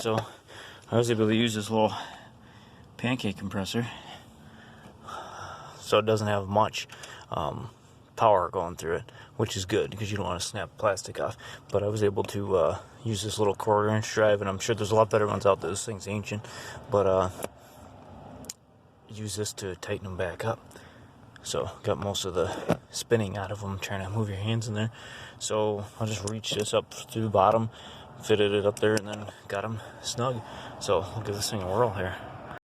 so I was able to use this little pancake compressor, so it doesn't have much power going through it, which is good because you don't want to snap plastic off. But I was able to use this little 1/4-inch drive, and I'm sure there's a lot better ones out there. This thing's ancient, but use this to tighten them back up. So got most of the spinning out of them, trying to move your hands in there. So I'll just reach this up through the bottom, fitted it up there, and then got them snug. So I'll give this thing a whirl here.